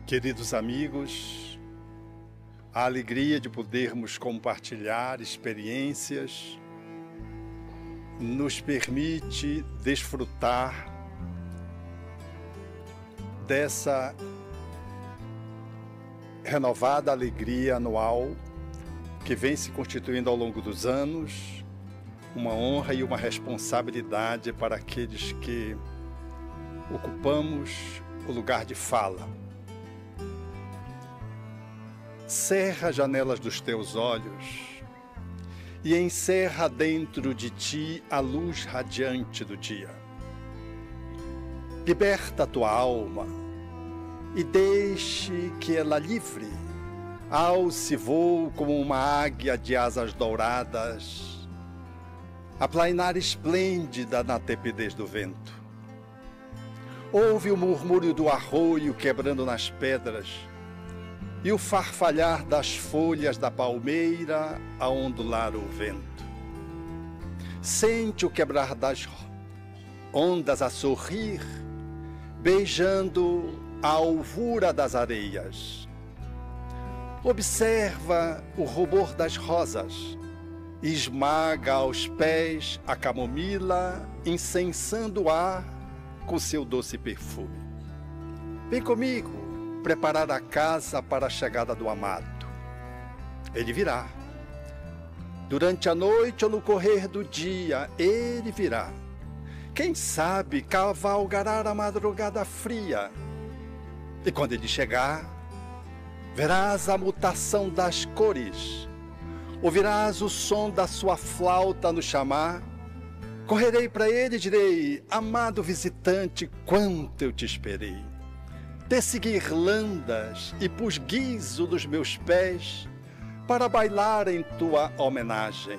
Queridos amigos, a alegria de podermos compartilhar experiências nos permite desfrutar dessa renovada alegria anual que vem se constituindo ao longo dos anos, uma honra e uma responsabilidade para aqueles que ocupamos o lugar de fala. Cerra as janelas dos teus olhos e encerra dentro de ti a luz radiante do dia. Liberta a tua alma e deixe que ela livre, alce voo como uma águia de asas douradas, a plainar esplêndida na tepidez do vento. Ouve o murmúrio do arroio quebrando nas pedras e o farfalhar das folhas da palmeira a ondular o vento. Sente o quebrar das ondas a sorrir, beijando a alvura das areias. Observa o rubor das rosas e esmaga aos pés a camomila, incensando o ar com seu doce perfume. Vem comigo preparar a casa para a chegada do amado. Ele virá. Durante a noite ou no correr do dia, ele virá. Quem sabe cavalgará a madrugada fria. E quando ele chegar, verás a mutação das cores, ouvirás o som da sua flauta nos chamar. Correrei para ele e direi: amado visitante, quanto eu te esperei. Teci guirlandas e pus guiso dos meus pés para bailar em tua homenagem.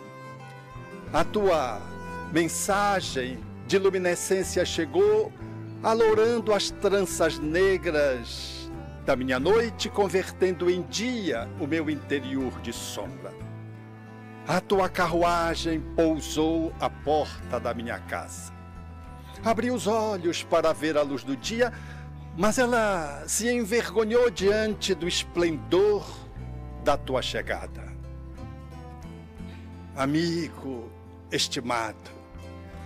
A tua mensagem de luminescência chegou, alourando as tranças negras da minha noite, convertendo em dia o meu interior de sombra. A tua carruagem pousou à porta da minha casa. Abri os olhos para ver a luz do dia, mas ela se envergonhou diante do esplendor da tua chegada. Amigo estimado,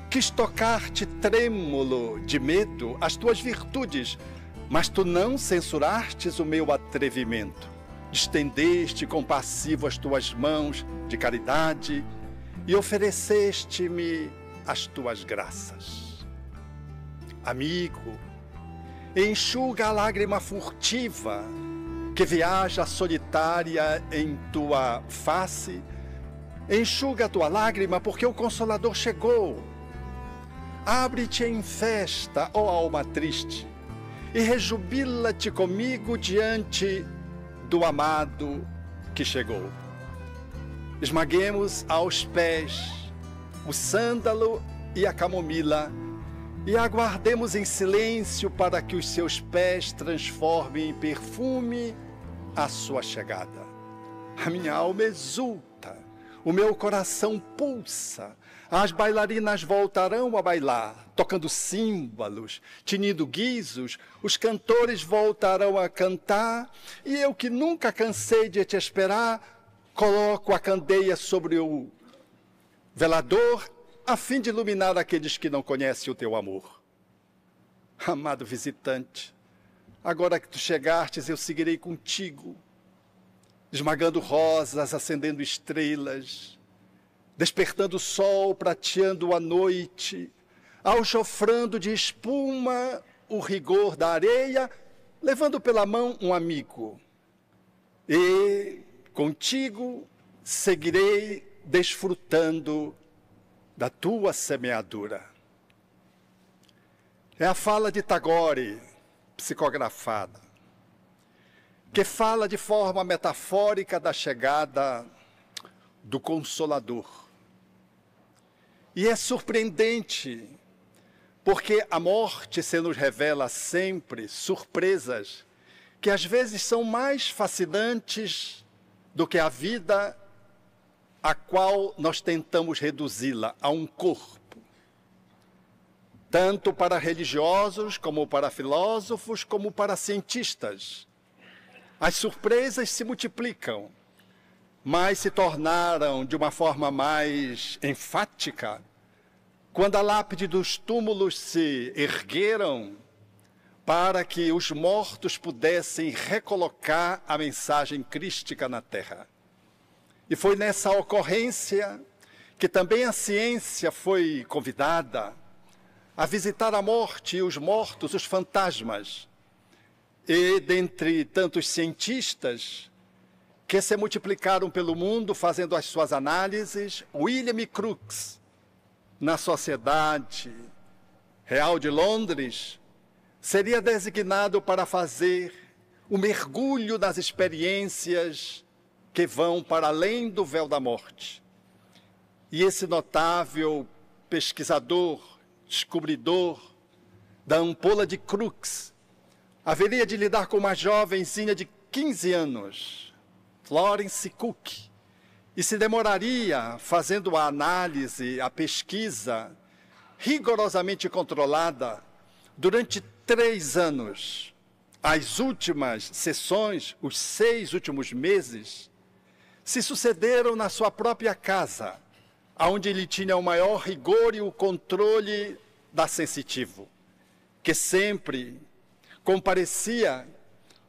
quis tocar-te trêmulo de medo as tuas virtudes, mas tu não censurastes o meu atrevimento. Estendeste compassivo as tuas mãos de caridade e ofereceste-me as tuas graças. Amigo, enxuga a lágrima furtiva que viaja solitária em tua face. Enxuga a tua lágrima, porque o Consolador chegou. Abre-te em festa, ó alma triste, e rejubila-te comigo diante do amado que chegou. Esmaguemos aos pés o sândalo e a camomila e aguardemos em silêncio para que os seus pés transformem em perfume a sua chegada. A minha alma exulta, o meu coração pulsa, as bailarinas voltarão a bailar, tocando símbolos, tinindo guizos, os cantores voltarão a cantar, e eu que nunca cansei de te esperar, coloco a candeia sobre o velador, a fim de iluminar aqueles que não conhecem o teu amor. Amado visitante, agora que tu chegastes, eu seguirei contigo, esmagando rosas, acendendo estrelas, despertando o sol, prateando a noite, aljofrando de espuma o rigor da areia, levando pela mão um amigo. E contigo seguirei desfrutando da tua semeadura. É a fala de Tagore, psicografada, que fala de forma metafórica da chegada do Consolador. E é surpreendente, porque a morte se nos revela sempre surpresas que às vezes são mais fascinantes do que a vida a qual nós tentamos reduzi-la a um corpo. Tanto para religiosos, como para filósofos, como para cientistas. as surpresas se multiplicam, mas se tornaram de uma forma mais enfática quando a lápide dos túmulos se ergueram para que os mortos pudessem recolocar a mensagem crística na terra. E foi nessa ocorrência que também a ciência foi convidada a visitar a morte e os mortos, os fantasmas. E dentre tantos cientistas que se multiplicaram pelo mundo fazendo as suas análises, William Crookes, na Sociedade Real de Londres, seria designado para fazer o mergulho das experiências que vão para além do véu da morte. E esse notável pesquisador, descobridor da ampola de Crookes, haveria de lidar com uma jovenzinha de 15 anos, Florence Cook, e se demoraria fazendo a análise, a pesquisa, rigorosamente controlada, durante 3 anos. As últimas sessões, os 6 últimos meses, se sucederam na sua própria casa, onde ele tinha o maior rigor e o controle da Sensitivo, que sempre comparecia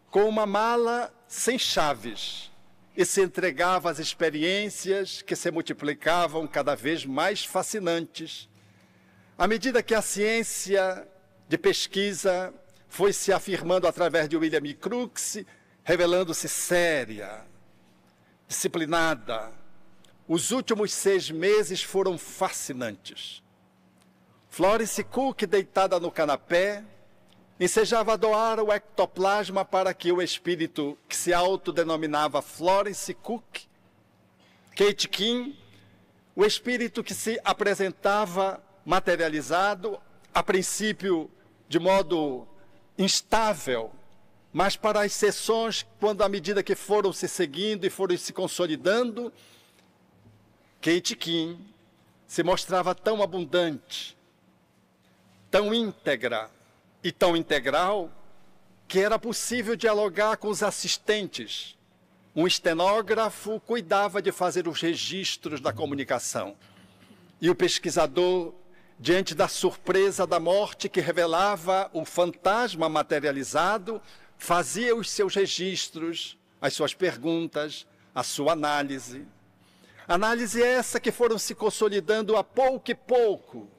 com uma mala sem chaves e se entregava às experiências que se multiplicavam cada vez mais fascinantes, à medida que a ciência de pesquisa foi se afirmando através de William Crookes, revelando-se séria, disciplinada. Os últimos 6 meses foram fascinantes. Florence Cook, deitada no canapé, ensejava doar o ectoplasma para que o espírito que se autodenominava Florence Cook, Kate King, o espírito que se apresentava materializado, a princípio de modo instável, mas para as sessões, quando à medida que foram se seguindo e foram se consolidando, Kate King se mostrava tão abundante, tão íntegra e tão integral, que era possível dialogar com os assistentes. Um estenógrafo cuidava de fazer os registros da comunicação. E o pesquisador, diante da surpresa da morte que revelava o fantasma materializado, fazia os seus registros, as suas perguntas, a sua análise. Análise essa que foram se consolidando a pouco e pouco.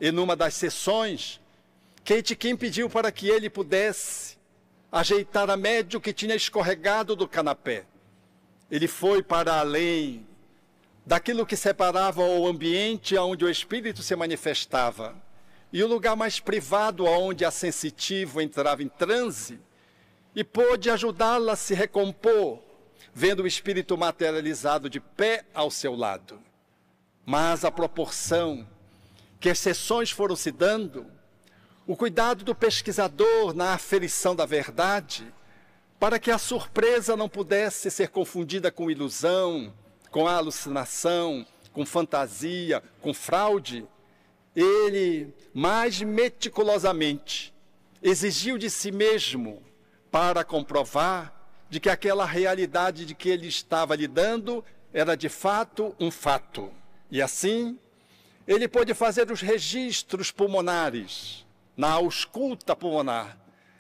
E numa das sessões, Kate King pediu para que ele pudesse ajeitar a médium que tinha escorregado do canapé. Ele foi para além daquilo que separava o ambiente onde o espírito se manifestava e o lugar mais privado onde a Sensitivo entrava em transe, e pôde ajudá-la a se recompor, vendo o espírito materializado de pé ao seu lado. Mas à proporção que as sessões foram se dando, o cuidado do pesquisador na aferição da verdade, para que a surpresa não pudesse ser confundida com ilusão, com alucinação, com fantasia, com fraude, ele mais meticulosamente exigiu de si mesmo para comprovar de que aquela realidade de que ele estava lidando era de fato um fato. E assim, ele pôde fazer os registros pulmonares, na ausculta pulmonar,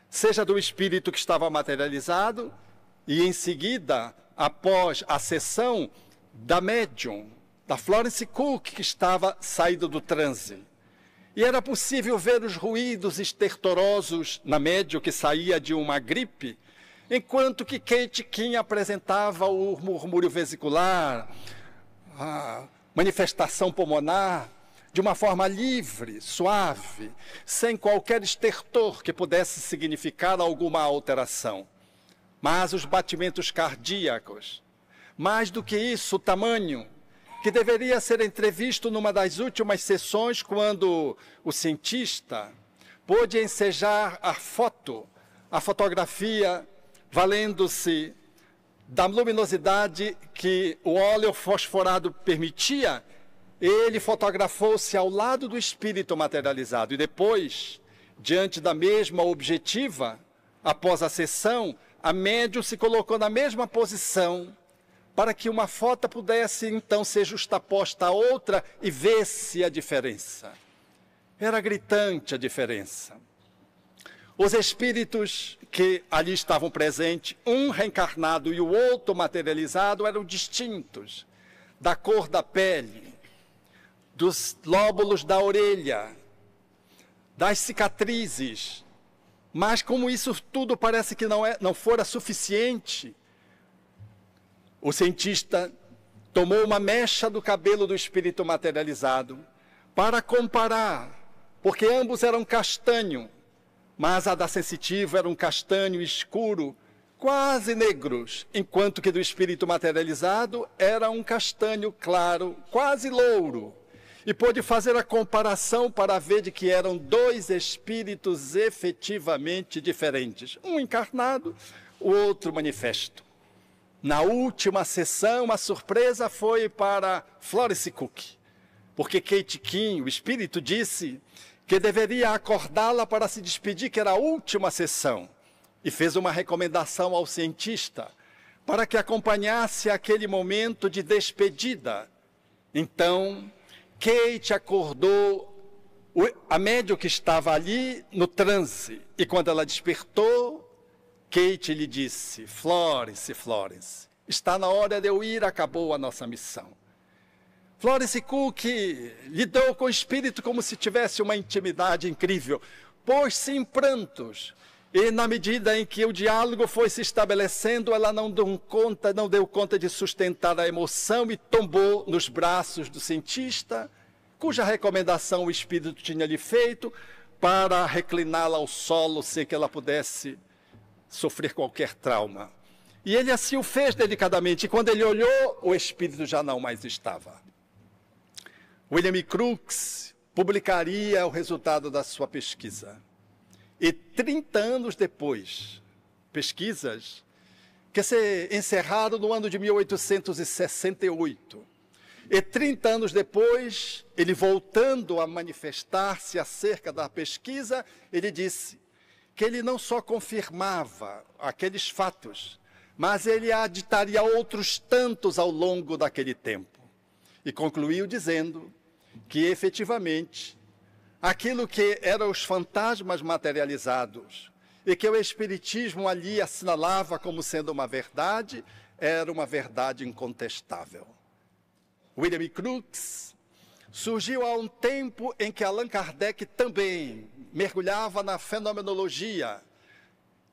seja do espírito que estava materializado, e em seguida, após a sessão da médium, da Florence Cook, que estava saída do transe. E era possível ver os ruídos estertorosos na médium que saía de uma gripe, enquanto que Kate King apresentava o murmúrio vesicular, a manifestação pulmonar, de uma forma livre, suave, sem qualquer estertor que pudesse significar alguma alteração. Mas os batimentos cardíacos, mais do que isso, o tamanho, que deveria ser entrevisto numa das últimas sessões, quando o cientista pôde ensejar a fotografia, valendo-se da luminosidade que o óleo fosforado permitia. Ele fotografou-se ao lado do espírito materializado e depois, diante da mesma objetiva, Após a sessão, a médium se colocou na mesma posição para que uma foto pudesse então ser justaposta à outra e ver-se a diferença. Era gritante a diferença. Os espíritos que ali estavam presentes, um reencarnado e o outro materializado, eram distintos, da cor da pele, dos lóbulos da orelha, das cicatrizes. Mas como isso tudo parece que não fora suficiente, o cientista tomou uma mecha do cabelo do espírito materializado para comparar, porque ambos eram castanho, mas a da sensitiva era um castanho escuro, quase negros, enquanto que do espírito materializado era um castanho claro, quase louro. E pôde fazer a comparação para ver de que eram dois espíritos efetivamente diferentes, um encarnado, o outro manifesto. Na última sessão, a surpresa foi para Florence Cook, porque Kate King, o espírito, disse que deveria acordá-la para se despedir, que era a última sessão, e fez uma recomendação ao cientista para que acompanhasse aquele momento de despedida. Então, Kate acordou a médium que estava ali no transe, e quando ela despertou, Kate lhe disse: Florence, está na hora de eu ir, acabou a nossa missão. Florence Cook lidou com o espírito como se tivesse uma intimidade incrível, pôs-se em prantos, e na medida em que o diálogo foi se estabelecendo, ela não deu conta de sustentar a emoção e tombou nos braços do cientista, cuja recomendação o espírito tinha lhe feito para recliná-la ao solo sem que ela pudesse sofrer qualquer trauma. E ele assim o fez delicadamente, e quando ele olhou, o espírito já não mais estava. William Crookes publicaria o resultado da sua pesquisa. E 30 anos depois, pesquisas que se encerraram no ano de 1868. E 30 anos depois, ele voltando a manifestar-se acerca da pesquisa, ele disse que ele não só confirmava aqueles fatos, mas ele aditaria outros tantos ao longo daquele tempo. E concluiu dizendo que, efetivamente, aquilo que eram os fantasmas materializados e que o Espiritismo ali assinalava como sendo uma verdade, era uma verdade incontestável. William Crookes surgiu há um tempo em que Allan Kardec também mergulhava na fenomenologia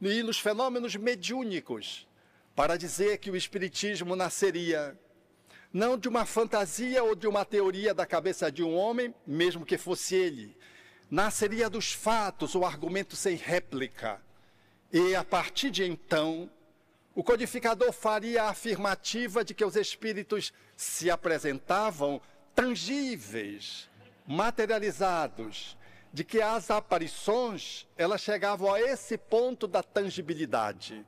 e nos fenômenos mediúnicos para dizer que o Espiritismo nasceria não de uma fantasia ou de uma teoria da cabeça de um homem, mesmo que fosse ele. Nasceria dos fatos, o argumento sem réplica. E, a partir de então, o codificador faria a afirmativa de que os espíritos se apresentavam tangíveis, materializados, de que as aparições, elas chegavam a esse ponto da tangibilidade.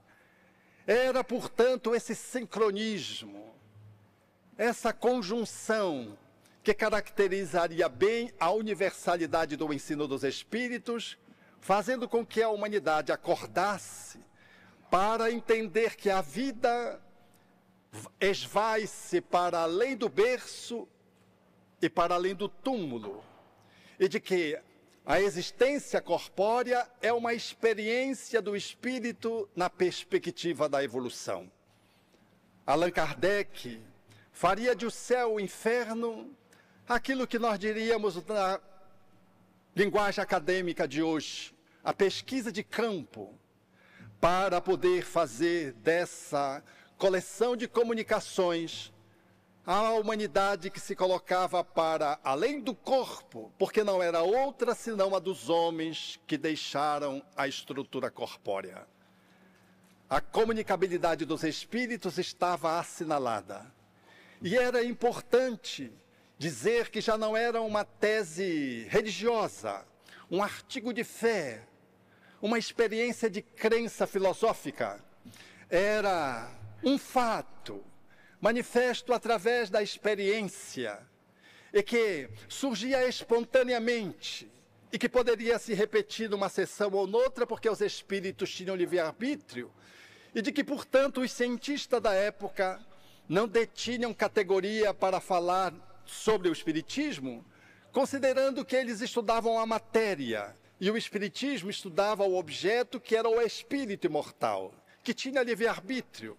Era, portanto, esse sincronismo, essa conjunção que caracterizaria bem a universalidade do ensino dos espíritos, fazendo com que a humanidade acordasse para entender que a vida esvai-se para além do berço e para além do túmulo, e de que a existência corpórea é uma experiência do espírito na perspectiva da evolução. Allan Kardec faria de o céu e o inferno aquilo que nós diríamos na linguagem acadêmica de hoje, a pesquisa de campo, para poder fazer dessa coleção de comunicações a humanidade que se colocava para além do corpo, porque não era outra senão a dos homens que deixaram a estrutura corpórea. A comunicabilidade dos espíritos estava assinalada. E era importante dizer que já não era uma tese religiosa, um artigo de fé, uma experiência de crença filosófica. Era um fato manifesto através da experiência e que surgia espontaneamente e que poderia se repetir numa sessão ou noutra, porque os espíritos tinham livre-arbítrio, e de que, portanto, os cientistas da época não detinham categoria para falar sobre o espiritismo, considerando que eles estudavam a matéria, e o espiritismo estudava o objeto, que era o espírito imortal, que tinha livre-arbítrio,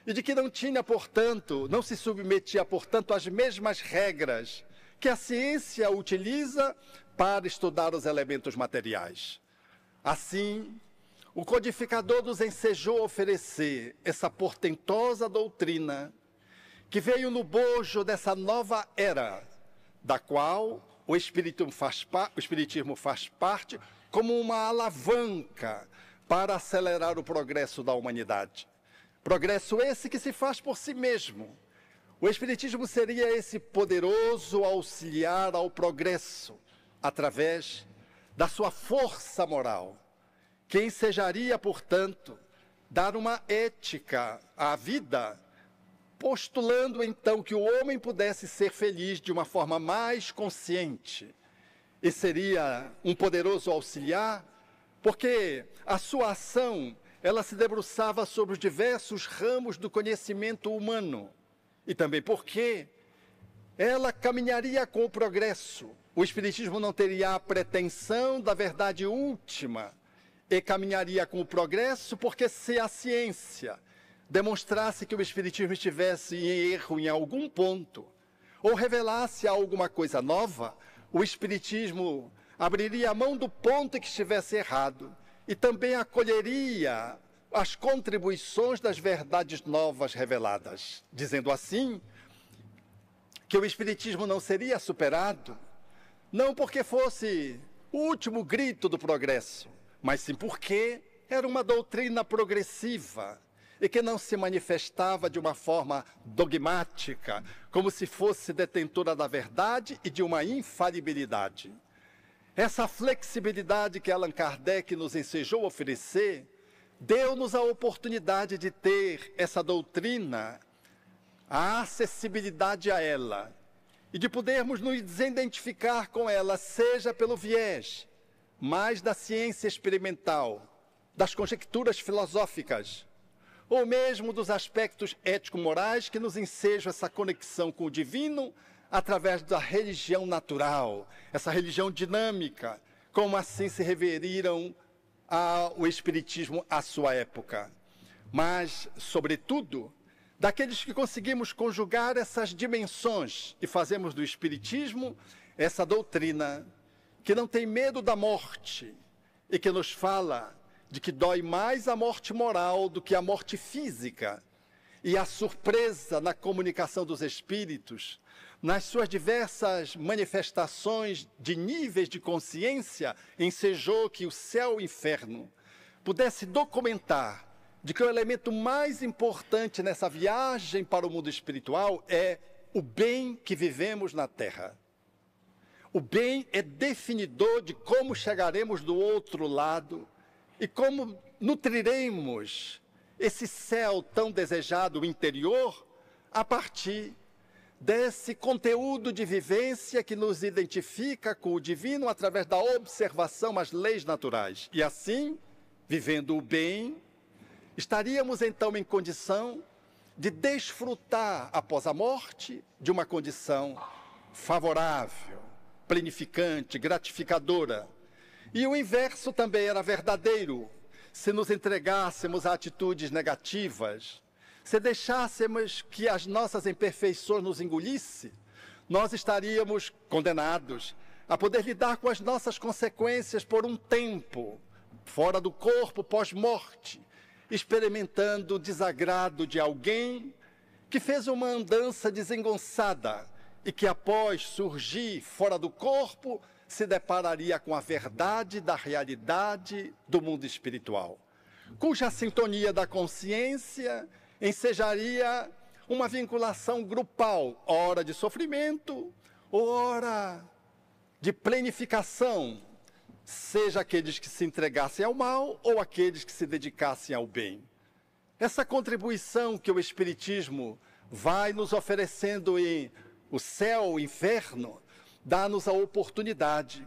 e de que não tinha, portanto, não se submetia, portanto, às mesmas regras que a ciência utiliza para estudar os elementos materiais. Assim, o codificador nos ensejou oferecer essa portentosa doutrina que veio no bojo dessa nova era, da qual o espiritismo faz parte como uma alavanca para acelerar o progresso da humanidade. Progresso esse que se faz por si mesmo. O espiritismo seria esse poderoso auxiliar ao progresso, através da sua força moral, que ensejaria, portanto, dar uma ética à vida, postulando então que o homem pudesse ser feliz de uma forma mais consciente. E seria um poderoso auxiliar, porque a sua ação, ela se debruçava sobre os diversos ramos do conhecimento humano, e também porque ela caminharia com o progresso. O espiritismo não teria a pretensão da verdade última e caminharia com o progresso, porque se a ciência demonstrasse que o espiritismo estivesse em erro em algum ponto, ou revelasse alguma coisa nova, o espiritismo abriria a mão do ponto em que estivesse errado e também acolheria as contribuições das verdades novas reveladas, dizendo assim que o espiritismo não seria superado, não porque fosse o último grito do progresso, mas sim porque era uma doutrina progressiva e que não se manifestava de uma forma dogmática, como se fosse detentora da verdade e de uma infalibilidade. Essa flexibilidade que Allan Kardec nos ensejou oferecer, deu-nos a oportunidade de ter essa doutrina, a acessibilidade a ela, e de podermos nos identificar com ela, seja pelo viés mais da ciência experimental, das conjecturas filosóficas, ou mesmo dos aspectos ético-morais que nos ensejam essa conexão com o divino através da religião natural, essa religião dinâmica, como assim se referiram ao espiritismo à sua época. Mas, sobretudo, daqueles que conseguimos conjugar essas dimensões e fazemos do espiritismo essa doutrina que não tem medo da morte e que nos fala de que dói mais a morte moral do que a morte física. E a surpresa na comunicação dos espíritos, nas suas diversas manifestações de níveis de consciência, ensejou que o céu e o inferno pudesse documentar de que o elemento mais importante nessa viagem para o mundo espiritual é o bem que vivemos na Terra. O bem é definidor de como chegaremos do outro lado e como nutriremos esse céu tão desejado interior a partir desse conteúdo de vivência que nos identifica com o divino através da observação às leis naturais. E assim, vivendo o bem, estaríamos então em condição de desfrutar após a morte de uma condição favorável, planificante, gratificadora. E o inverso também era verdadeiro. Se nos entregássemos a atitudes negativas, se deixássemos que as nossas imperfeições nos engolissem, nós estaríamos condenados a poder lidar com as nossas consequências por um tempo, fora do corpo, pós-morte, experimentando o desagrado de alguém que fez uma andança desengonçada e que, após surgir fora do corpo, se depararia com a verdade da realidade do mundo espiritual, cuja sintonia da consciência ensejaria uma vinculação grupal, hora de sofrimento, hora de planificação, seja aqueles que se entregassem ao mal ou aqueles que se dedicassem ao bem. Essa contribuição que o Espiritismo vai nos oferecendo em o céu, o inferno, dá-nos a oportunidade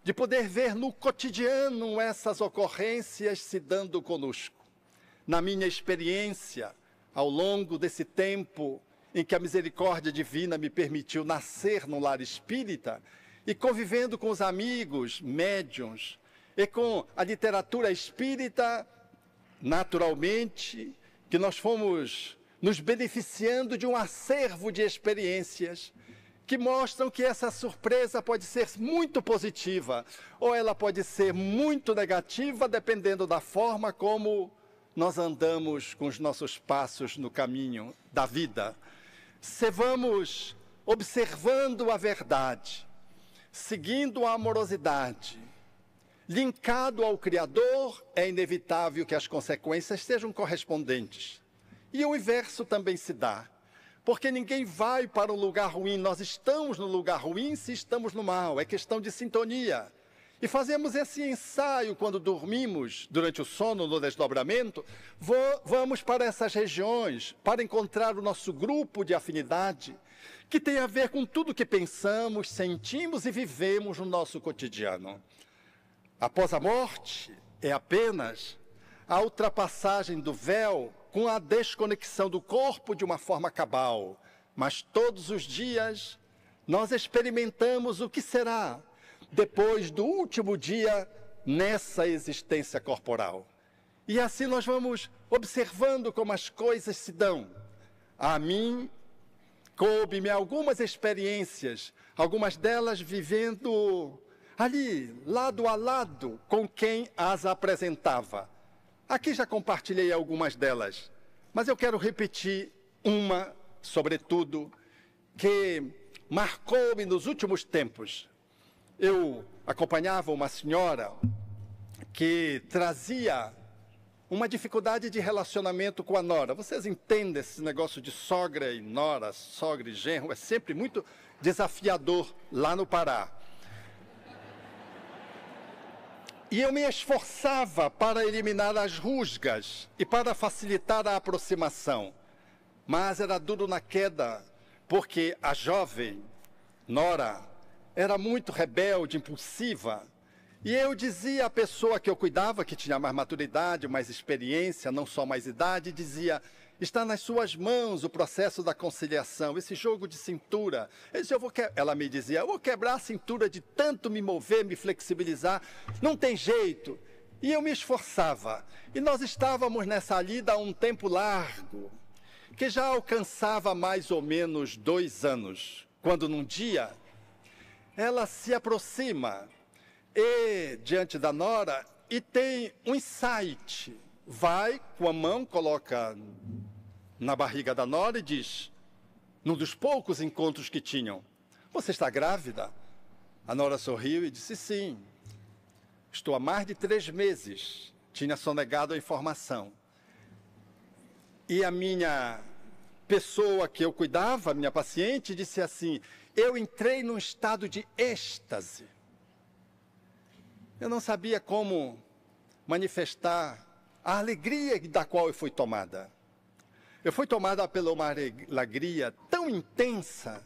de poder ver no cotidiano essas ocorrências se dando conosco. Na minha experiência, ao longo desse tempo em que a misericórdia divina me permitiu nascer no lar espírita e convivendo com os amigos, médiuns, e com a literatura espírita, naturalmente, que nós fomos nos beneficiando de um acervo de experiências que mostram que essa surpresa pode ser muito positiva ou ela pode ser muito negativa, dependendo da forma como nós andamos com os nossos passos no caminho da vida. Se vamos observando a verdade, seguindo a amorosidade, linkado ao Criador, é inevitável que as consequências sejam correspondentes. E o inverso também se dá, porque ninguém vai para um lugar ruim, nós estamos no lugar ruim se estamos no mal, é questão de sintonia. E fazemos esse ensaio quando dormimos, durante o sono, no desdobramento, vamos para essas regiões, para encontrar o nosso grupo de afinidade, que tem a ver com tudo que pensamos, sentimos e vivemos no nosso cotidiano. Após a morte, é apenas a ultrapassagem do véu com a desconexão do corpo de uma forma cabal. Mas todos os dias nós experimentamos o que será depois do último dia nessa existência corporal. E assim nós vamos observando como as coisas se dão. A mim, coube-me algumas experiências, algumas delas vivendo ali, lado a lado, com quem as apresentava. Aqui já compartilhei algumas delas, mas eu quero repetir uma, sobretudo, que marcou-me nos últimos tempos. Eu acompanhava uma senhora que trazia uma dificuldade de relacionamento com a nora. Vocês entendem esse negócio de sogra e nora, sogra e genro? É sempre muito desafiador lá no Pará. E eu me esforçava para eliminar as rusgas e para facilitar a aproximação. Mas era duro na queda, porque a jovem nora era muito rebelde, impulsiva. E eu dizia à pessoa que eu cuidava, que tinha mais maturidade, mais experiência, não só mais idade, dizia: está nas suas mãos o processo da conciliação, esse jogo de cintura. Ela me dizia: eu vou quebrar a cintura de tanto me mover, me flexibilizar, não tem jeito. E eu me esforçava. E nós estávamos nessa lida há um tempo largo, que já alcançava mais ou menos 2 anos, quando num dia ela se aproxima e diante da nora e tem um insight. Vai com a mão, coloca na barriga da nora e diz, num dos poucos encontros que tinham: você está grávida? A nora sorriu e disse: sim, estou há mais de 3 meses. Tinha sonegado a informação. E a minha pessoa que eu cuidava, minha paciente, disse assim: eu entrei num estado de êxtase. Eu não sabia como manifestar a alegria da qual eu fui tomada. Eu fui tomada pela uma alegria tão intensa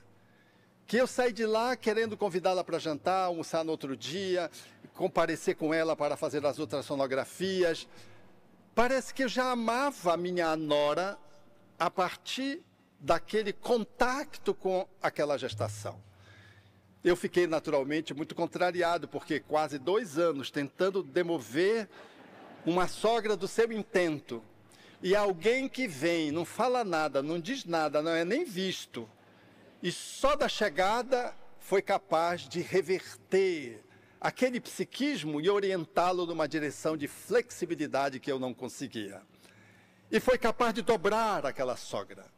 que eu saí de lá querendo convidá-la para jantar, almoçar no outro dia, comparecer com ela para fazer as ultrassonografias. Parece que eu já amava a minha nora a partir daquele contato com aquela gestação. Eu fiquei naturalmente muito contrariado, porque quase 2 anos tentando demover uma sogra do seu intento, e alguém que vem, não fala nada, não diz nada, não é nem visto, e só da chegada foi capaz de reverter aquele psiquismo e orientá-lo numa direção de flexibilidade que eu não conseguia. E foi capaz de dobrar aquela sogra.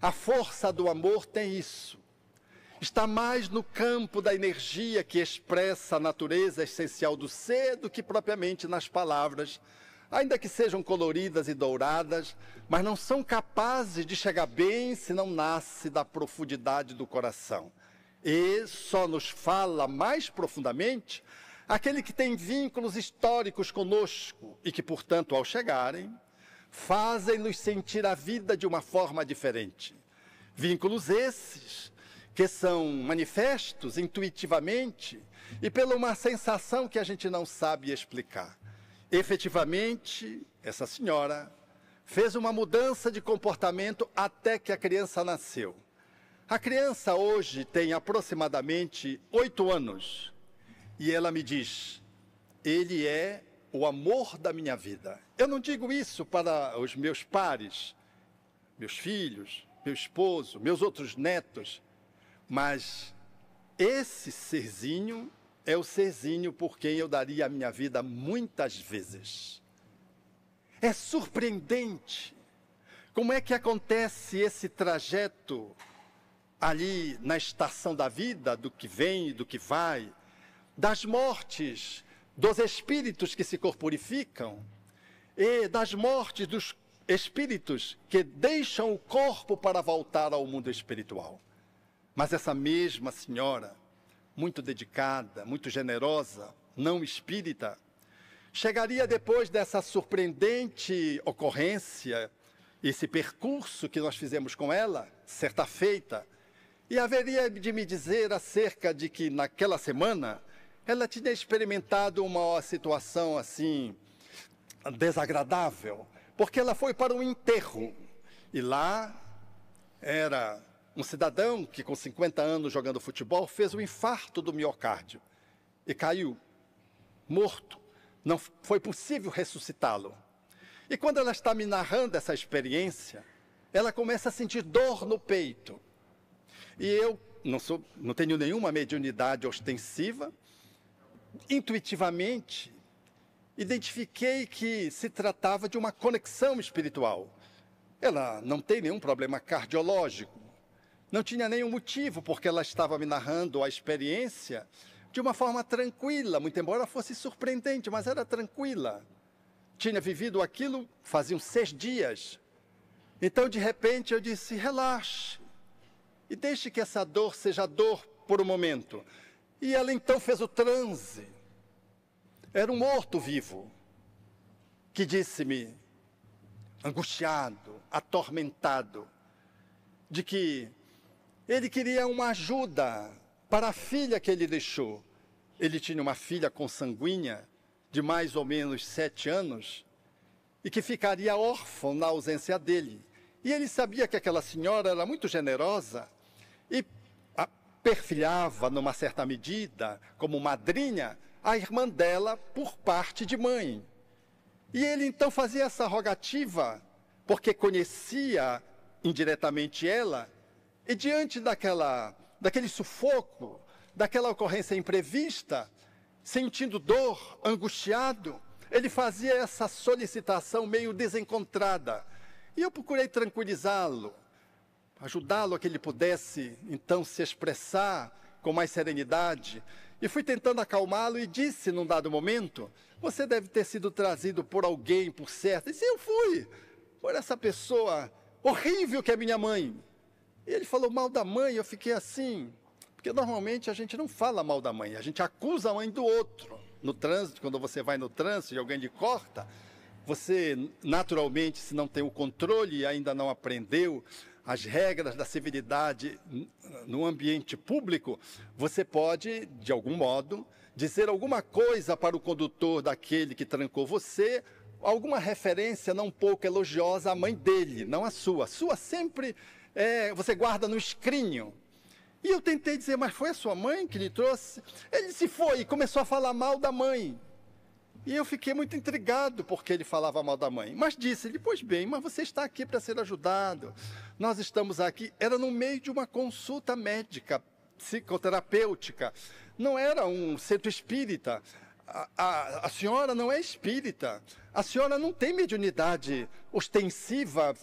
A força do amor tem isso. Está mais no campo da energia que expressa a natureza essencial do ser do que propriamente nas palavras, ainda que sejam coloridas e douradas, mas não são capazes de chegar bem se não nasce da profundidade do coração. E só nos fala mais profundamente aquele que tem vínculos históricos conosco e que, portanto, ao chegarem, fazem-nos sentir a vida de uma forma diferente. Vínculos esses que são manifestos intuitivamente e pela uma sensação que a gente não sabe explicar. Efetivamente, essa senhora fez uma mudança de comportamento até que a criança nasceu. A criança hoje tem aproximadamente 8 anos e ela me diz: ele é o amor da minha vida. Eu não digo isso para os meus pares, meus filhos, meu esposo, meus outros netos, mas esse serzinho é o serzinho por quem eu daria a minha vida muitas vezes. É surpreendente como é que acontece esse trajeto ali na estação da vida, do que vem e do que vai, das mortes dos espíritos que se corporificam e das mortes dos espíritos que deixam o corpo para voltar ao mundo espiritual. Mas essa mesma senhora, muito dedicada, muito generosa, não espírita, chegaria depois dessa surpreendente ocorrência, esse percurso que nós fizemos com ela, certa feita, e haveria de me dizer acerca de que naquela semana ela tinha experimentado uma situação assim desagradável, porque ela foi para um enterro e lá era um cidadão que com 50 anos jogando futebol fez um infarto do miocárdio e caiu morto. Não foi possível ressuscitá-lo. E quando ela está me narrando essa experiência, ela começa a sentir dor no peito. E eu não tenho nenhuma mediunidade ostensiva. Intuitivamente, identifiquei que se tratava de uma conexão espiritual. Ela não tem nenhum problema cardiológico. Não tinha nenhum motivo, porque ela estava me narrando a experiência de uma forma tranquila, muito embora fosse surpreendente, mas era tranquila. Tinha vivido aquilo faziam 6 dias. Então, de repente, eu disse: relaxe e deixe que essa dor seja dor por um momento. E ela então fez o transe. Era um morto-vivo que disse-me, angustiado, atormentado, de que ele queria uma ajuda para a filha que ele deixou. Ele tinha uma filha consanguínea de mais ou menos 7 anos e que ficaria órfã na ausência dele. E ele sabia que aquela senhora era muito generosa e perfilhava, numa certa medida, como madrinha, a irmã dela por parte de mãe. E ele então fazia essa rogativa, porque conhecia indiretamente ela, e diante daquele sufoco, daquela ocorrência imprevista, sentindo dor, angustiado, ele fazia essa solicitação meio desencontrada. E eu procurei tranquilizá-lo, ajudá-lo a que ele pudesse, então, se expressar com mais serenidade. E fui tentando acalmá-lo e disse, num dado momento: você deve ter sido trazido por alguém, por certo. E disse: eu fui, por essa pessoa horrível que é minha mãe. E ele falou mal da mãe, eu fiquei assim, porque normalmente a gente não fala mal da mãe, a gente acusa a mãe do outro. No trânsito, quando você vai no trânsito e alguém lhe corta, você, naturalmente, se não tem o controle e ainda não aprendeu as regras da civilidade no ambiente público, você pode, de algum modo, dizer alguma coisa para o condutor daquele que trancou você, alguma referência não pouco elogiosa à mãe dele, não à sua. A sua sempre você guarda no escrínio. E eu tentei dizer: mas foi a sua mãe que lhe trouxe? Ele disse: foi, e começou a falar mal da mãe. E eu fiquei muito intrigado porque ele falava mal da mãe. Mas disse-lhe: pois bem, mas você está aqui para ser ajudado. Nós estamos aqui. Era no meio de uma consulta médica, psicoterapêutica. Não era um centro espírita. A senhora não é espírita. A senhora não tem mediunidade ostensiva,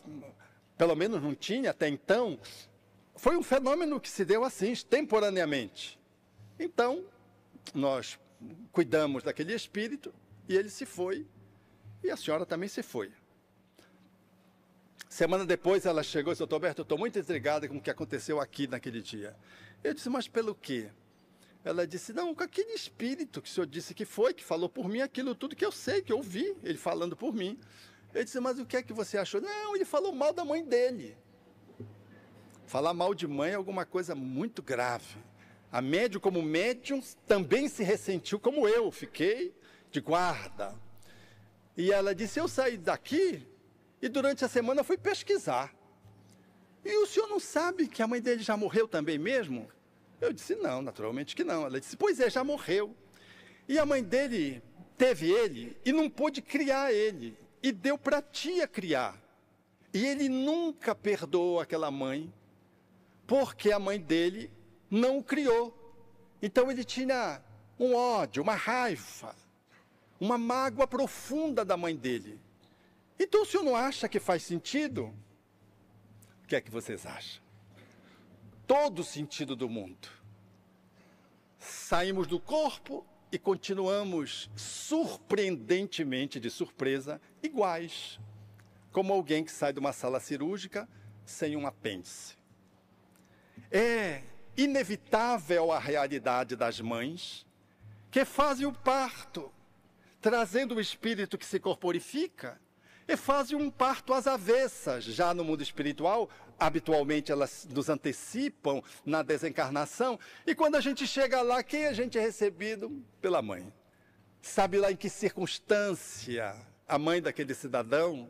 pelo menos não tinha até então. Foi um fenômeno que se deu assim, extemporaneamente. Então, nós cuidamos daquele espírito e ele se foi, e a senhora também se foi. Semana depois ela chegou e disse: doutor Alberto, eu estou muito intrigada com o que aconteceu aqui naquele dia. Eu disse: mas pelo quê? Ela disse: não, com aquele espírito que o senhor disse que foi, que falou por mim aquilo tudo que eu sei, que eu ouvi, ele falando por mim. Eu disse: mas o que é que você achou? Não, ele falou mal da mãe dele. Falar mal de mãe é alguma coisa muito grave. A médium, como médium, também se ressentiu como eu, fiquei de guarda. E ela disse, eu saí daqui e durante a semana fui pesquisar. E o senhor não sabe que a mãe dele já morreu também mesmo? Eu disse, não, naturalmente que não. Ela disse, pois é, já morreu. E a mãe dele teve ele e não pôde criar ele. E deu para a tia criar. E ele nunca perdoou aquela mãe, porque a mãe dele não o criou. Então ele tinha um ódio, uma raiva, uma mágoa profunda da mãe dele. Então o senhor não acha que faz sentido? O que é que vocês acham? Todo o sentido do mundo. Saímos do corpo e continuamos surpreendentemente de surpresa iguais, como alguém que sai de uma sala cirúrgica sem um apêndice. É inevitável a realidade das mães que fazem o parto, trazendo o espírito que se corporifica, e fazem um parto às avessas. Já no mundo espiritual, habitualmente elas nos antecipam na desencarnação, e quando a gente chega lá, quem a gente é recebido? Pela mãe. Sabe lá em que circunstância a mãe daquele cidadão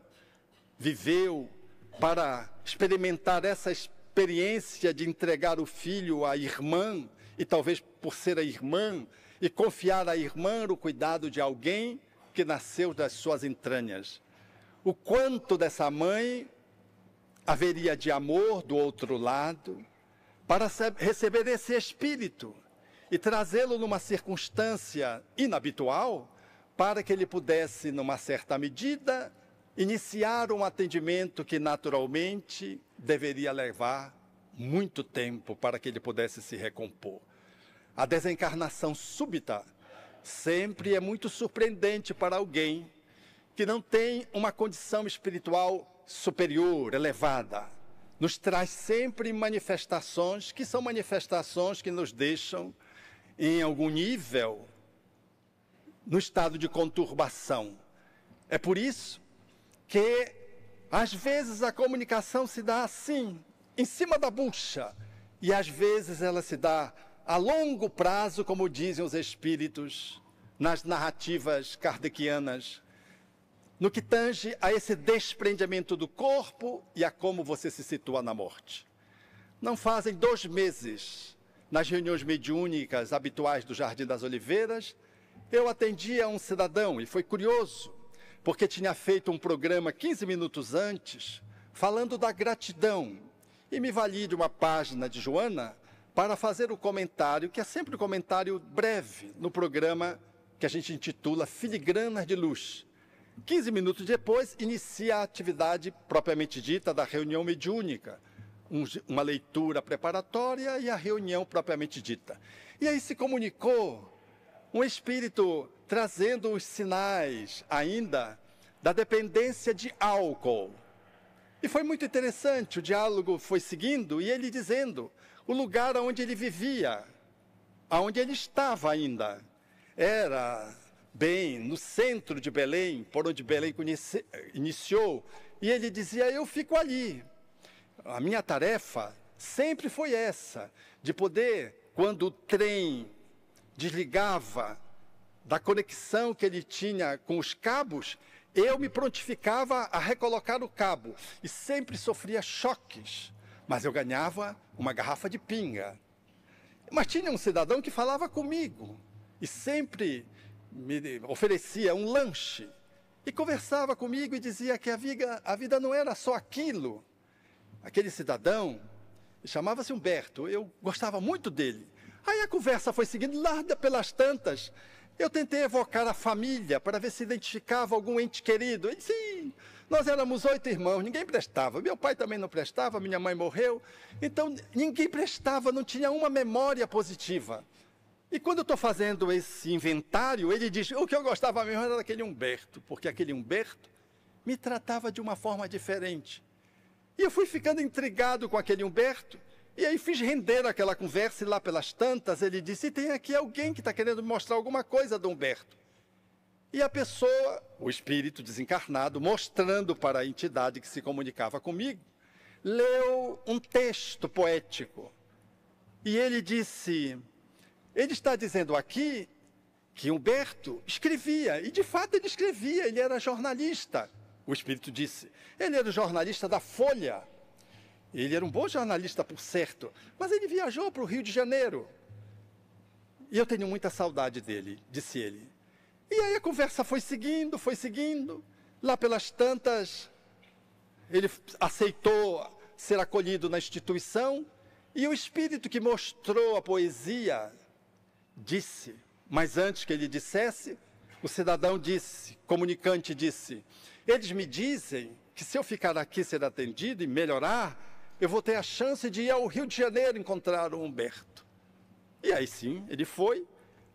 viveu para experimentar essa experiência de entregar o filho à irmã, e talvez por ser a irmã, e confiar à irmã o cuidado de alguém que nasceu das suas entranhas. O quanto dessa mãe haveria de amor do outro lado para receber esse espírito e trazê-lo numa circunstância inabitual para que ele pudesse, numa certa medida, iniciar um atendimento que naturalmente deveria levar muito tempo para que ele pudesse se recompor. A desencarnação súbita sempre é muito surpreendente para alguém que não tem uma condição espiritual superior, elevada. Nos traz sempre manifestações que são manifestações que nos deixam em algum nível no estado de conturbação. É por isso que às vezes a comunicação se dá assim, em cima da bucha, e às vezes ela se dá a longo prazo, como dizem os espíritos nas narrativas kardecianas, no que tange a esse desprendimento do corpo e a como você se situa na morte. Não fazem 2 meses, nas reuniões mediúnicas habituais do Jardim das Oliveiras, eu atendi a um cidadão, e foi curioso, porque tinha feito um programa 15 minutos antes, falando da gratidão, e me vali de uma página de Joana para fazer o comentário, que é sempre um comentário breve, no programa que a gente intitula Filigranas de Luz. 15 minutos depois, inicia a atividade propriamente dita da reunião mediúnica, uma leitura preparatória e a reunião propriamente dita. E aí se comunicou um espírito trazendo os sinais ainda da dependência de álcool. E foi muito interessante, o diálogo foi seguindo e ele dizendo o lugar onde ele vivia, onde ele estava ainda, era bem no centro de Belém, por onde Belém iniciou, e ele dizia, eu fico ali. A minha tarefa sempre foi essa, de poder, quando o trem desligava da conexão que ele tinha com os cabos, eu me prontificava a recolocar o cabo, e sempre sofria choques, mas eu ganhava uma garrafa de pinga. Mas tinha um cidadão que falava comigo, e sempre me oferecia um lanche e conversava comigo e dizia que a vida não era só aquilo. Aquele cidadão chamava-se Humberto, eu gostava muito dele. Aí a conversa foi seguindo, lá pelas tantas, eu tentei evocar a família para ver se identificava algum ente querido. Ele disse, sim, nós éramos 8 irmãos, ninguém prestava. Meu pai também não prestava, minha mãe morreu. Então ninguém prestava, não tinha uma memória positiva. E quando eu estou fazendo esse inventário, ele diz, o que eu gostava mesmo era daquele Humberto, porque aquele Humberto me tratava de uma forma diferente. E eu fui ficando intrigado com aquele Humberto, e aí fiz render aquela conversa, e lá pelas tantas ele disse, tem aqui alguém que está querendo me mostrar alguma coisa do Humberto. E a pessoa, o espírito desencarnado, mostrando para a entidade que se comunicava comigo, leu um texto poético. E ele disse, ele está dizendo aqui que Humberto escrevia, e de fato ele escrevia, ele era jornalista. O Espírito disse, ele era jornalista da Folha. Ele era um bom jornalista, por certo, mas ele viajou para o Rio de Janeiro. E eu tenho muita saudade dele, disse ele. E aí a conversa foi seguindo, lá pelas tantas, ele aceitou ser acolhido na instituição, e o Espírito que mostrou a poesia disse, mas antes que ele dissesse, o cidadão disse, comunicante disse, eles me dizem que se eu ficar aqui ser atendido e melhorar, eu vou ter a chance de ir ao Rio de Janeiro encontrar o Humberto. E aí sim, ele foi,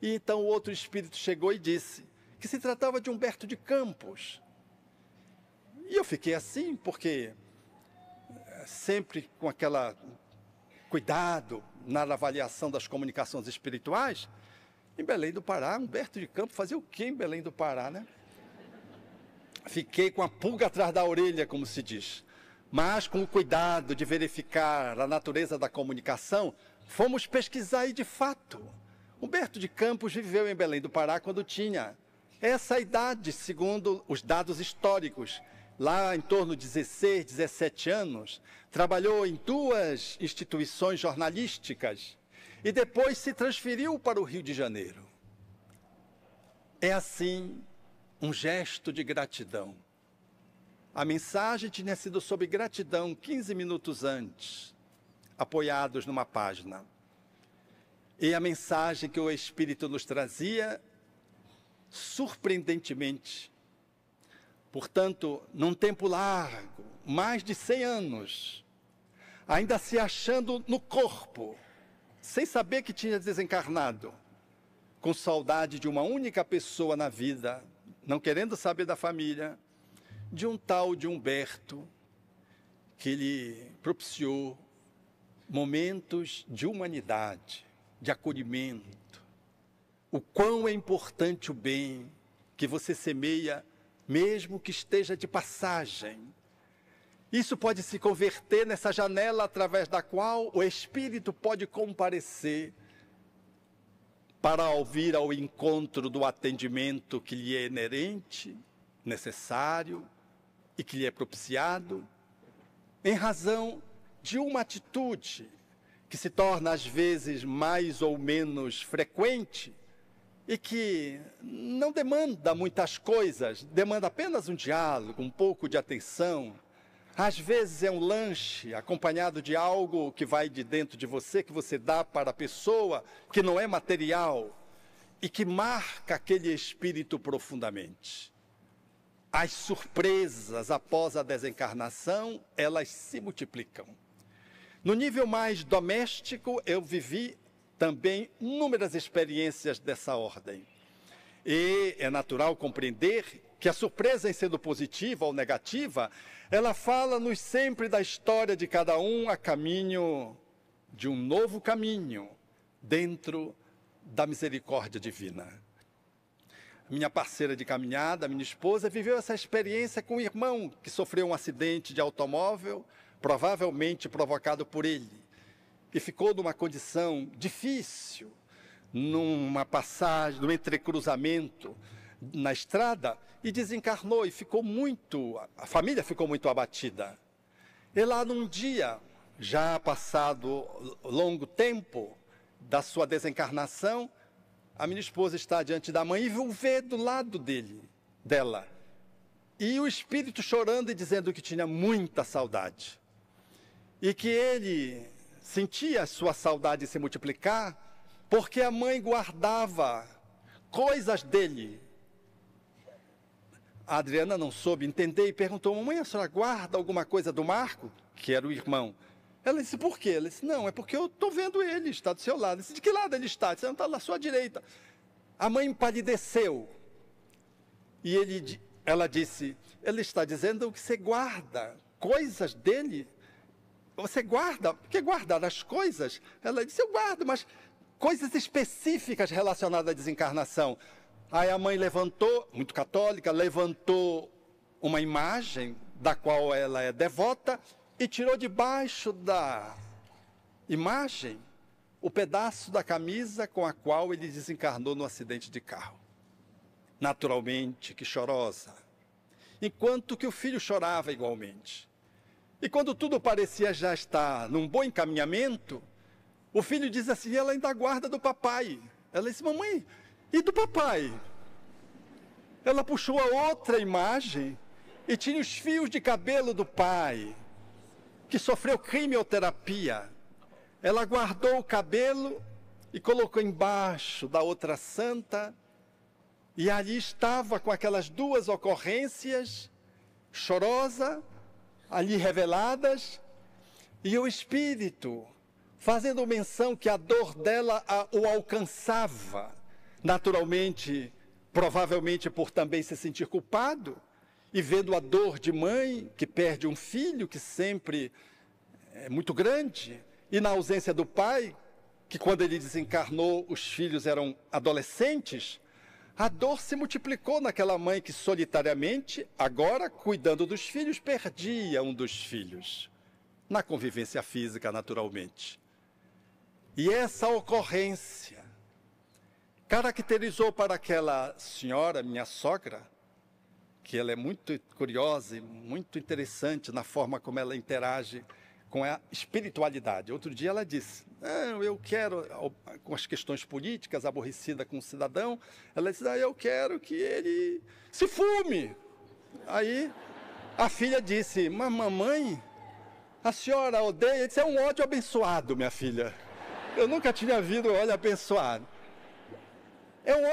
e então o outro espírito chegou e disse que se tratava de Humberto de Campos. E eu fiquei assim, porque sempre com aquela cuidado na avaliação das comunicações espirituais, em Belém do Pará, Humberto de Campos fazia o quê em Belém do Pará, né? Fiquei com a pulga atrás da orelha, como se diz. Mas com o cuidado de verificar a natureza da comunicação, fomos pesquisar e, de fato, Humberto de Campos viveu em Belém do Pará quando tinha essa idade, segundo os dados históricos. Lá em torno de 16, 17 anos, trabalhou em 2 instituições jornalísticas e depois se transferiu para o Rio de Janeiro. É assim um gesto de gratidão. A mensagem tinha sido sobre gratidão 15 minutos antes, apoiados numa página. E a mensagem que o Espírito nos trazia, surpreendentemente, portanto, num tempo largo, mais de 100 anos, ainda se achando no corpo, sem saber que tinha desencarnado, com saudade de uma única pessoa na vida, não querendo saber da família, de um tal de Humberto, que lhe propiciou momentos de humanidade, de acolhimento. O quão é importante o bem que você semeia, mesmo que esteja de passagem. Isso pode se converter nessa janela através da qual o Espírito pode comparecer para ouvir ao encontro do atendimento que lhe é inerente, necessário e que lhe é propiciado, em razão de uma atitude que se torna às vezes mais ou menos frequente e que não demanda muitas coisas, demanda apenas um diálogo, um pouco de atenção. Às vezes é um lanche acompanhado de algo que vai de dentro de você, que você dá para a pessoa, que não é material e que marca aquele espírito profundamente. As surpresas após a desencarnação, elas se multiplicam. No nível mais doméstico, eu vivi também inúmeras experiências dessa ordem. E é natural compreender que a surpresa, em sendo positiva ou negativa, ela fala-nos sempre da história de cada um a caminho de um novo caminho dentro da misericórdia divina. Minha parceira de caminhada, minha esposa, viveu essa experiência com um irmão que sofreu um acidente de automóvel, provavelmente provocado por ele, e ficou numa condição difícil, numa passagem, num entrecruzamento na estrada, e desencarnou, e a família ficou muito abatida. E lá num dia, já passado longo tempo da sua desencarnação, a minha esposa está diante da mãe e o vê do lado dela. E o espírito chorando e dizendo que tinha muita saudade. E que ele sentia a sua saudade se multiplicar, porque a mãe guardava coisas dele. A Adriana não soube entender e perguntou, mamãe, a senhora guarda alguma coisa do Marco? Que era o irmão. Ela disse, por quê? Ela disse, não, é porque eu estou vendo ele, está do seu lado. Ela disse, de que lado ele está? Ela disse, não, está na sua direita. A mãe empalideceu. E ela disse, ele está dizendo que você guarda coisas dele? Você guarda? Por que guardar as coisas? Ela disse, eu guardo, mas coisas específicas relacionadas à desencarnação. Aí a mãe levantou, muito católica, levantou uma imagem da qual ela é devota e tirou debaixo da imagem o pedaço da camisa com a qual ele desencarnou no acidente de carro. Naturalmente, que chorosa, enquanto que o filho chorava igualmente. E quando tudo parecia já estar num bom encaminhamento, o filho diz assim, ela ainda guarda do papai. Ela disse, mamãe, e do papai? Ela puxou a outra imagem e tinha os fios de cabelo do pai, que sofreu quimioterapia. Ela guardou o cabelo e colocou embaixo da outra santa, e ali estava com aquelas duas ocorrências, chorosa, ali reveladas, e o espírito fazendo menção que a dor dela o alcançava, naturalmente, provavelmente por também se sentir culpado, e vendo a dor de mãe que perde um filho que sempre é muito grande, e na ausência do pai, que quando ele desencarnou os filhos eram adolescentes, a dor se multiplicou naquela mãe que solitariamente, agora cuidando dos filhos, perdia um dos filhos, na convivência física naturalmente. E essa ocorrência caracterizou para aquela senhora, minha sogra, que ela é muito curiosa e muito interessante na forma como ela interage com a espiritualidade. Outro dia ela disse, eu quero, com as questões políticas, aborrecida com o cidadão, ela disse, eu quero que ele se fume. Aí a filha disse, mas mamãe, a senhora odeia? Isso é um ódio abençoado, minha filha. Eu nunca tinha visto óleo abençoado.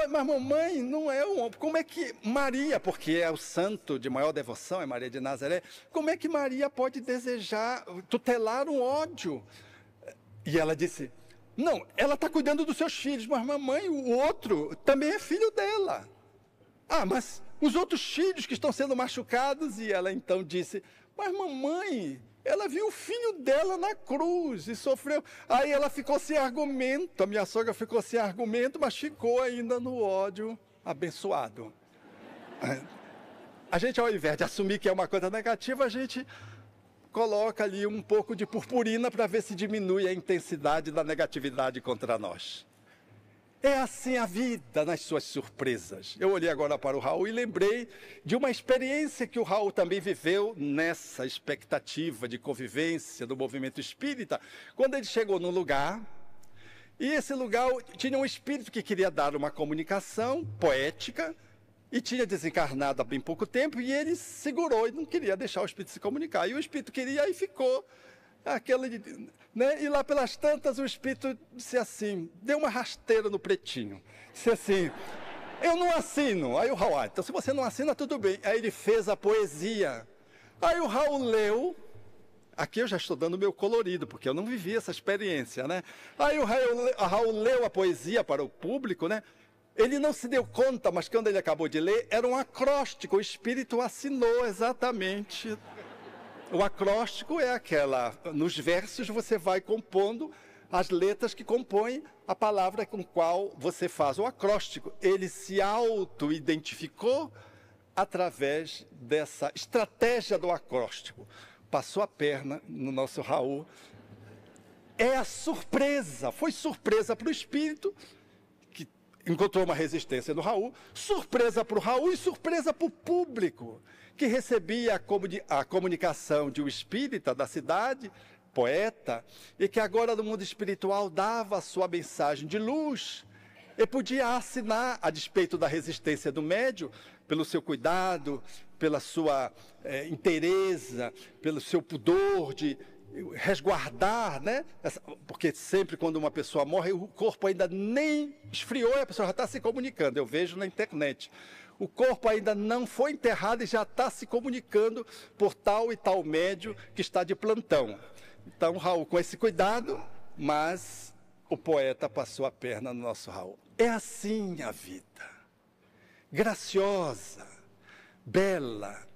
Mas mamãe, não é um... Como é que Maria, porque é o santo de maior devoção, é Maria de Nazaré, como é que Maria pode desejar, tutelar um ódio? E ela disse, não, ela está cuidando dos seus filhos, mas mamãe, o outro também é filho dela. Mas os outros filhos que estão sendo machucados, e ela então disse, mas mamãe... Ela viu o filho dela na cruz e sofreu. Aí ela ficou sem argumento, a minha sogra ficou sem argumento, mas ficou ainda no ódio abençoado. A gente, ao invés de assumir que é uma coisa negativa, a gente coloca ali um pouco de purpurina para ver se diminui a intensidade da negatividade contra nós. É assim a vida nas suas surpresas. Eu olhei agora para o Raul e lembrei de uma experiência que o Raul também viveu nessa expectativa de convivência do movimento espírita, quando ele chegou num lugar, e esse lugar tinha um espírito que queria dar uma comunicação poética, e tinha desencarnado há bem pouco tempo, e ele segurou e não queria deixar o espírito se comunicar. E o espírito queria e ficou... E lá pelas tantas o espírito disse assim, deu uma rasteira no pretinho, disse assim, eu não assino. Aí o Raul, então se você não assina, tudo bem. Aí ele fez a poesia. Aí o Raul leu, aqui eu já estou dando meu colorido, porque eu não vivi essa experiência, né? Aí o Raul leu a poesia para o público, né? Ele não se deu conta, mas quando ele acabou de ler, era um acróstico, o espírito assinou exatamente. O acróstico é aquela, nos versos você vai compondo as letras que compõem a palavra com qual você faz o acróstico. Ele se auto-identificou através dessa estratégia do acróstico. Passou a perna no nosso Raul. É a surpresa, foi surpresa para o espírito, que encontrou uma resistência no Raul, surpresa para o Raul e surpresa para o público, que recebia a comunicação de um espírita da cidade, poeta, e que agora no mundo espiritual dava a sua mensagem de luz, e podia assinar, a despeito da resistência do médium, pelo seu cuidado, pela sua inteireza, pelo seu pudor de resguardar, né? Porque sempre quando uma pessoa morre, o corpo ainda nem esfriou e a pessoa já está se comunicando, eu vejo na internet. O corpo ainda não foi enterrado e já está se comunicando por tal e tal médium que está de plantão. Então, Raul, com esse cuidado, mas o poeta passou a perna no nosso Raul. É assim a vida, graciosa, bela,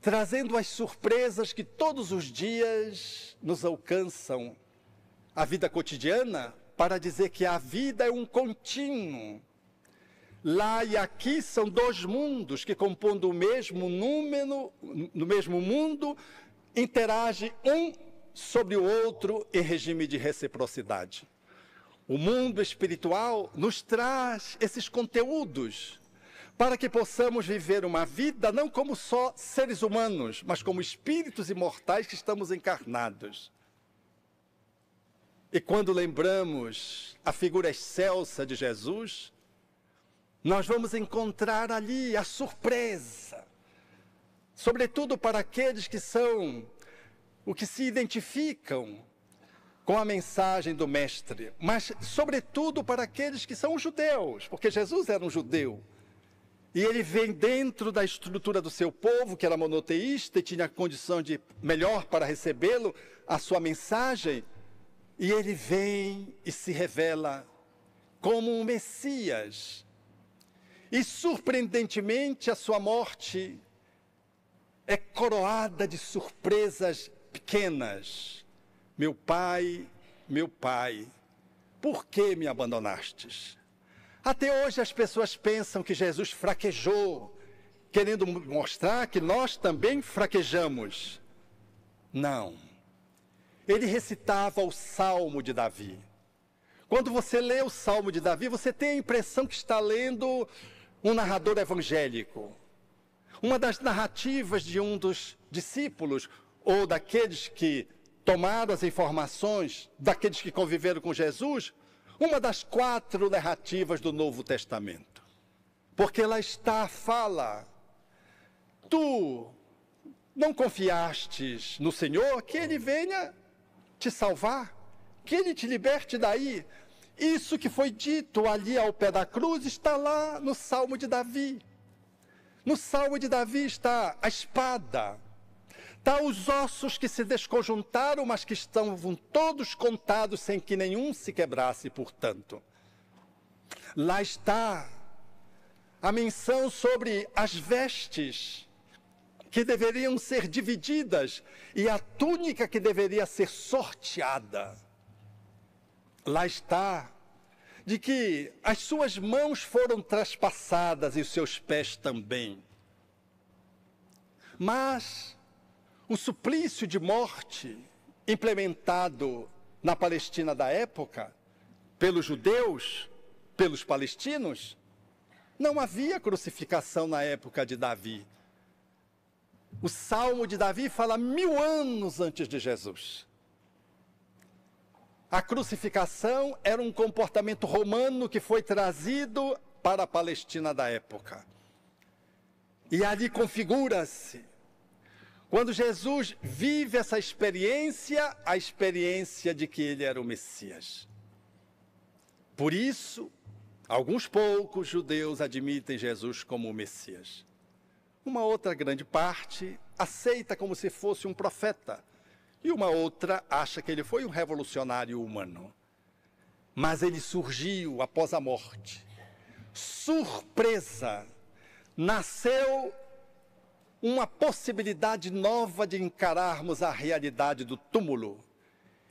trazendo as surpresas que todos os dias nos alcançam a vida cotidiana, para dizer que a vida é um contínuo. Lá e aqui são dois mundos que compondo o mesmo número, no mesmo mundo, interagem um sobre o outro em regime de reciprocidade. O mundo espiritual nos traz esses conteúdos para que possamos viver uma vida não como só seres humanos, mas como espíritos imortais que estamos encarnados. E quando lembramos a figura excelsa de Jesus, nós vamos encontrar ali a surpresa, sobretudo para aqueles que se identificam com a mensagem do Mestre, mas sobretudo para aqueles que são judeus, porque Jesus era um judeu. E ele vem dentro da estrutura do seu povo, que era monoteísta e tinha condição de melhor para recebê-lo, a sua mensagem, e ele vem e se revela como um Messias. E surpreendentemente a sua morte é coroada de surpresas pequenas. Meu pai, por que me abandonastes? Até hoje as pessoas pensam que Jesus fraquejou, querendo mostrar que nós também fraquejamos. Não. Ele recitava o Salmo de Davi. Quando você lê o Salmo de Davi, você tem a impressão que está lendo um narrador evangélico. Uma das narrativas de um dos discípulos, ou daqueles que tomaram as informações, daqueles que conviveram com Jesus, uma das 4 narrativas do Novo Testamento. Porque lá está a fala: tu não confiastes no Senhor, que Ele venha te salvar, que Ele te liberte daí. Isso que foi dito ali ao pé da cruz está lá no Salmo de Davi. No Salmo de Davi está a espada, está os ossos que se desconjuntaram, mas que estão todos contados sem que nenhum se quebrasse, portanto. Lá está a menção sobre as vestes que deveriam ser divididas e a túnica que deveria ser sorteada. Lá está de que as suas mãos foram traspassadas e os seus pés também. Mas o suplício de morte implementado na Palestina da época, pelos judeus, pelos palestinos, não havia crucificação na época de Davi. O Salmo de Davi fala 1000 anos antes de Jesus. A crucificação era um comportamento romano que foi trazido para a Palestina da época. E ali configura-se, quando Jesus vive essa experiência, a experiência de que ele era o Messias. Por isso, alguns poucos judeus admitem Jesus como o Messias. Uma outra grande parte aceita como se fosse um profeta. E uma outra acha que ele foi um revolucionário humano. Mas ele surgiu após a morte. Surpresa! Nasceu uma possibilidade nova de encararmos a realidade do túmulo.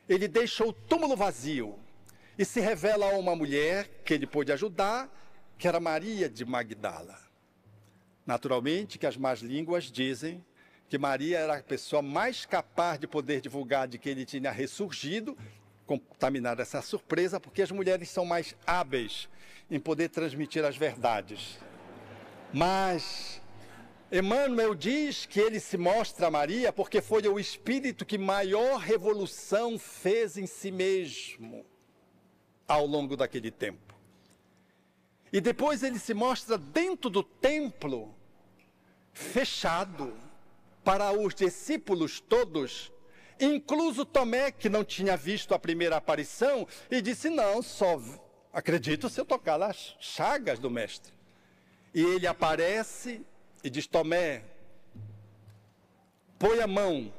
Ele deixa o túmulo vazio e se revela a uma mulher que ele pôde ajudar, que era Maria de Magdala. Naturalmente que as más línguas dizem que Maria era a pessoa mais capaz de poder divulgar de que ele tinha ressurgido, contaminar essa surpresa, porque as mulheres são mais hábeis em poder transmitir as verdades. Mas Emmanuel diz que ele se mostra a Maria porque foi o espírito que maior revolução fez em si mesmo ao longo daquele tempo. E depois ele se mostra dentro do templo, fechado, para os discípulos todos, incluso Tomé, que não tinha visto a primeira aparição, e disse, não, só acredito se eu tocar nas chagas do Mestre. E ele aparece e diz, Tomé, põe a mão.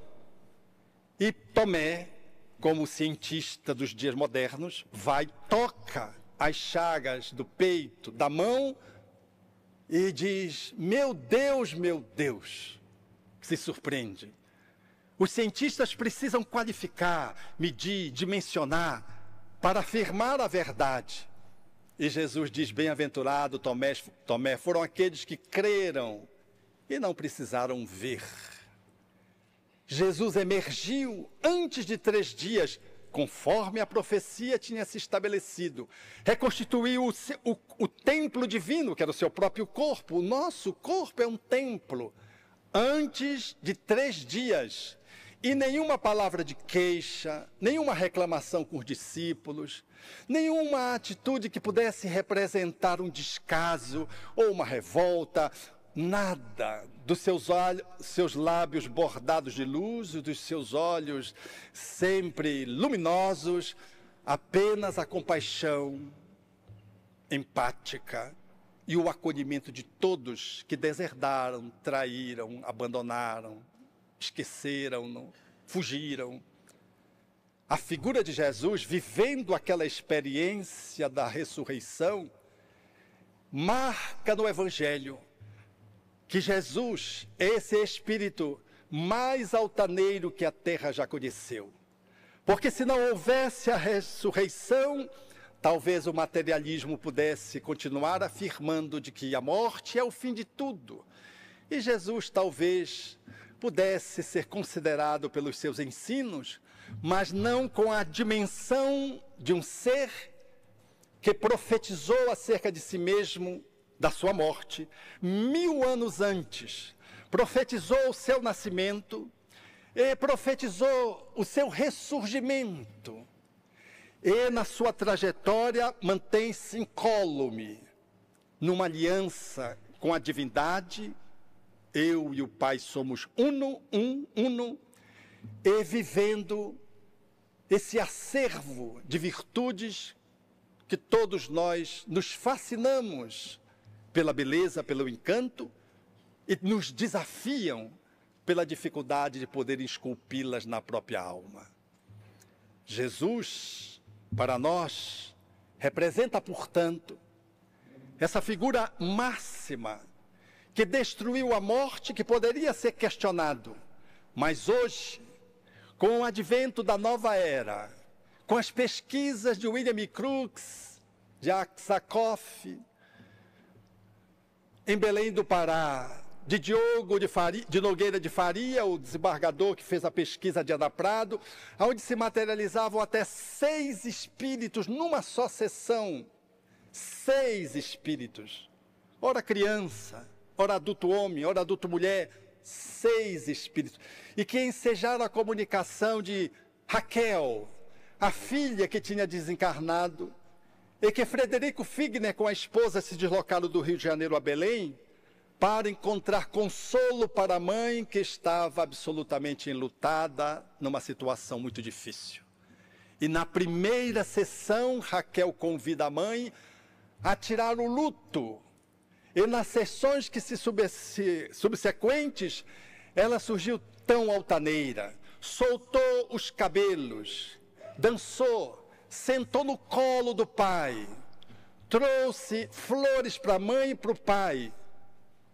E Tomé, como cientista dos dias modernos, vai, toca as chagas do peito, da mão, e diz, meu Deus, se surpreende. Os cientistas precisam qualificar, medir, dimensionar, para afirmar a verdade. E Jesus diz, bem-aventurado Tomé, foram aqueles que creram e não precisaram ver. Jesus emergiu antes de 3 dias, conforme a profecia tinha se estabelecido. Reconstituiu o templo divino, que era o seu próprio corpo. O nosso corpo é um templo. Antes de 3 dias. E nenhuma palavra de queixa, nenhuma reclamação com os discípulos, nenhuma atitude que pudesse representar um descaso ou uma revolta, nada dos seus lábios bordados de luz e dos seus olhos sempre luminosos, apenas a compaixão empática e o acolhimento de todos que deserdaram, traíram, abandonaram, esqueceram, fugiram. A figura de Jesus, vivendo aquela experiência da ressurreição, marca no Evangelho que Jesus é esse Espírito mais altaneiro que a terra já conheceu. Porque se não houvesse a ressurreição, talvez o materialismo pudesse continuar afirmando de que a morte é o fim de tudo. E Jesus talvez pudesse ser considerado pelos seus ensinos, mas não com a dimensão de um ser que profetizou acerca de si mesmo, da sua morte, 1000 anos antes. Profetizou o seu nascimento e profetizou o seu ressurgimento. E na sua trajetória mantém-se incólume, numa aliança com a divindade. Eu e o Pai somos uno, e vivendo esse acervo de virtudes que todos nós nos fascinamos pela beleza, pelo encanto, e nos desafiam pela dificuldade de poder esculpi-las na própria alma. Jesus, para nós, representa, portanto, essa figura máxima que destruiu a morte, que poderia ser questionado. Mas hoje, com o advento da nova era, com as pesquisas de William Crookes, de Aksakoff, em Belém do Pará, de Diogo de Nogueira de Faria, o desembargador que fez a pesquisa de Ana Prado, onde se materializavam até 6 espíritos numa só sessão. 6 espíritos. Ora criança, ora adulto homem, ora adulto mulher, 6 espíritos. E que ensejaram a comunicação de Raquel, a filha que tinha desencarnado, e que Frederico Figner, com a esposa, se deslocaram do Rio de Janeiro a Belém para encontrar consolo para a mãe que estava absolutamente enlutada, numa situação muito difícil. E na primeira sessão, Raquel convida a mãe a tirar o luto. E nas sessões que subsequentes, ela surgiu tão altaneira, soltou os cabelos, dançou, sentou no colo do pai, trouxe flores para a mãe e para o pai.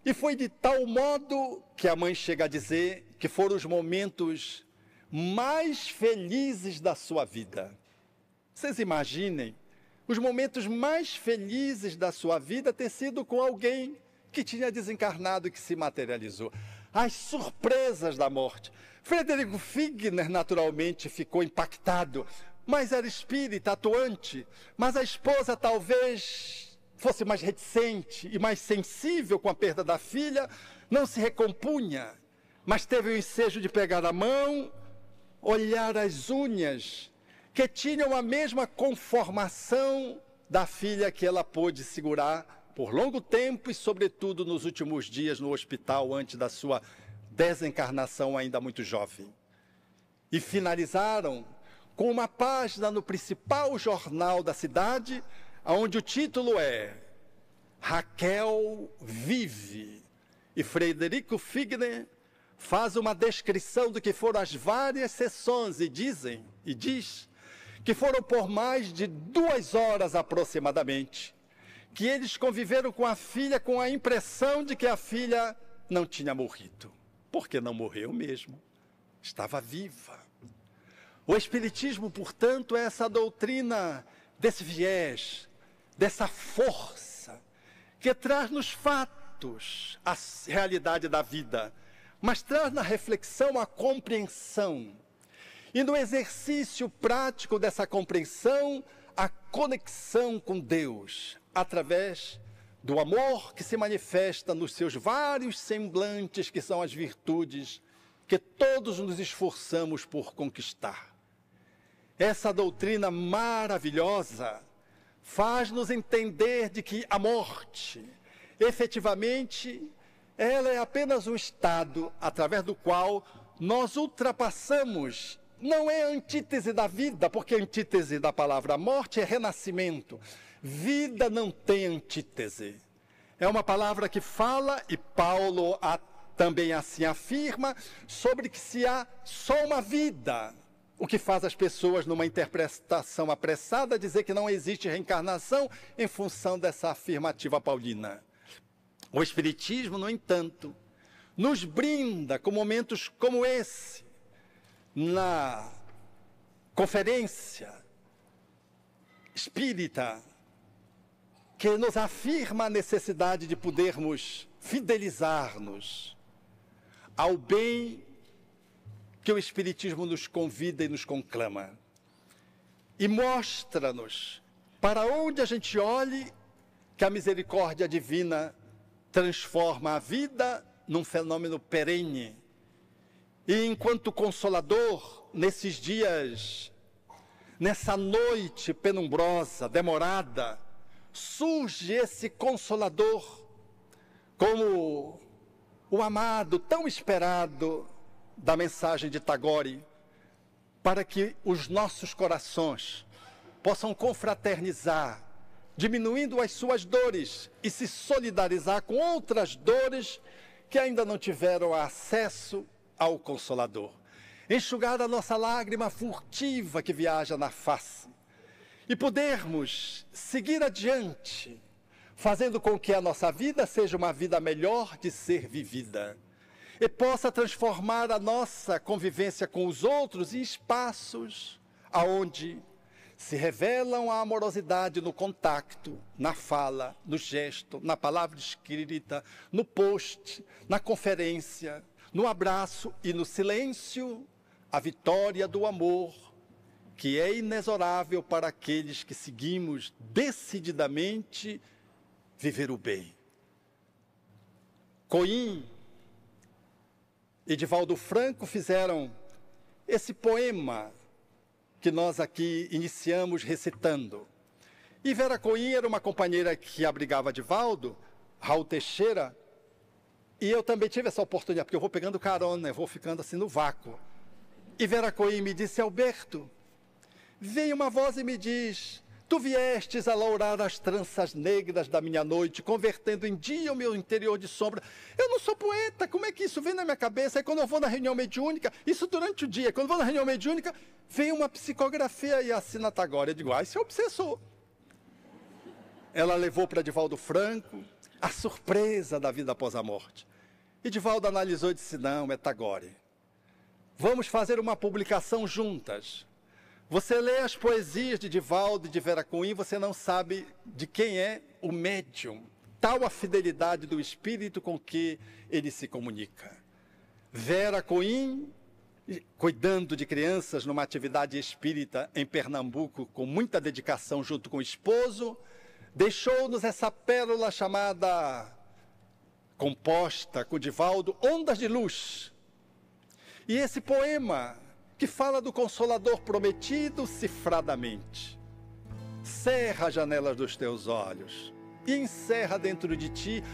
E foi de tal modo que a mãe chega a dizer que foram os momentos mais felizes da sua vida. Vocês imaginem os momentos mais felizes da sua vida ter sido com alguém que tinha desencarnado e que se materializou. As surpresas da morte. Frederico Figner, naturalmente, ficou impactado, mas era espírita, atuante. Mas a esposa talvez fosse mais reticente e mais sensível com a perda da filha, não se recompunha, mas teve o ensejo de pegar a mão, olhar as unhas, que tinham a mesma conformação da filha que ela pôde segurar por longo tempo e, sobretudo, nos últimos dias no hospital, antes da sua desencarnação ainda muito jovem. E finalizaram com uma página no principal jornal da cidade, onde o título é Raquel vive. E Frederico Figner faz uma descrição do que foram as várias sessões e diz que foram por mais de 2 horas aproximadamente, que eles conviveram com a filha com a impressão de que a filha não tinha morrido, porque não morreu mesmo, estava viva. O Espiritismo, portanto, é essa doutrina desse viés, dessa força, que traz nos fatos a realidade da vida, mas traz na reflexão a compreensão. E no exercício prático dessa compreensão, a conexão com Deus, através do amor que se manifesta nos seus vários semblantes, que são as virtudes que todos nos esforçamos por conquistar. Essa doutrina maravilhosa faz-nos entender de que a morte, efetivamente, ela é apenas um estado através do qual nós ultrapassamos. Não é a antítese da vida, porque a antítese da palavra morte é renascimento. Vida não tem antítese. É uma palavra que fala, e Paulo também assim afirma, sobre que se há só uma vida. O que faz as pessoas, numa interpretação apressada, dizer que não existe reencarnação em função dessa afirmativa paulina. O Espiritismo, no entanto, nos brinda com momentos como esse, na conferência espírita, que nos afirma a necessidade de podermos fidelizar-nos ao bem que o Espiritismo nos convida e nos conclama. E mostra-nos, para onde a gente olhe, que a misericórdia divina transforma a vida num fenômeno perene. E enquanto consolador, nesses dias, nessa noite penumbrosa, demorada, surge esse consolador como o amado tão esperado da mensagem de Tagore, para que os nossos corações possam confraternizar, diminuindo as suas dores e se solidarizar com outras dores que ainda não tiveram acesso ao Consolador. Enxugar a nossa lágrima furtiva que viaja na face e podermos seguir adiante, fazendo com que a nossa vida seja uma vida melhor de ser vivida e possa transformar a nossa convivência com os outros em espaços aonde se revelam a amorosidade no contato, na fala, no gesto, na palavra escrita, no post, na conferência, no abraço e no silêncio, a vitória do amor, que é inexorável para aqueles que seguimos decididamente viver o bem. Coim e Divaldo Franco fizeram esse poema que nós aqui iniciamos recitando. E Vera Coim era uma companheira que abrigava Divaldo, Raul Teixeira, e eu também tive essa oportunidade, porque eu vou pegando carona, eu vou ficando assim no vácuo. E Vera Coim me disse: Alberto, vem uma voz e me diz: tu viestes a lourar as tranças negras da minha noite, convertendo em dia o meu interior de sombra. Eu não sou poeta, como é que isso vem na minha cabeça? Aí quando eu vou na reunião mediúnica, isso durante o dia, quando eu vou na reunião mediúnica, vem uma psicografia e assina Tagore. Eu digo: esse é obsessor. Ela levou para Divaldo Franco a surpresa da vida após a morte. E Divaldo analisou e disse: não, é Tagore. Vamos fazer uma publicação juntas. Você lê as poesias de Divaldo e de Vera Coim, você não sabe de quem é o médium. Tal a fidelidade do espírito com que ele se comunica. Vera Coim, cuidando de crianças numa atividade espírita em Pernambuco, com muita dedicação junto com o esposo, deixou-nos essa pérola chamada, composta com Divaldo, Ondas de Luz. E esse poema que fala do Consolador prometido cifradamente. Cerra as janelas dos teus olhos e encerra dentro de ti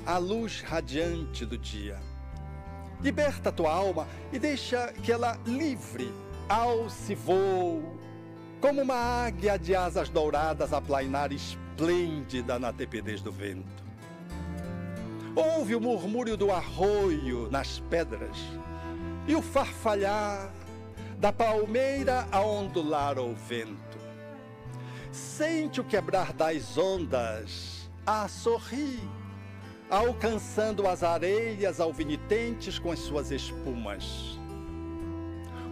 a luz radiante do dia. Liberta a tua alma e deixa que ela livre, alce voe, como uma águia de asas douradas a plainar esplêndida na tepidez do vento. Ouve o murmúrio do arroio nas pedras e o farfalhar da palmeira a ondular ao vento. Sente o quebrar das ondas a sorrir, alcançando as areias alvinitentes com as suas espumas.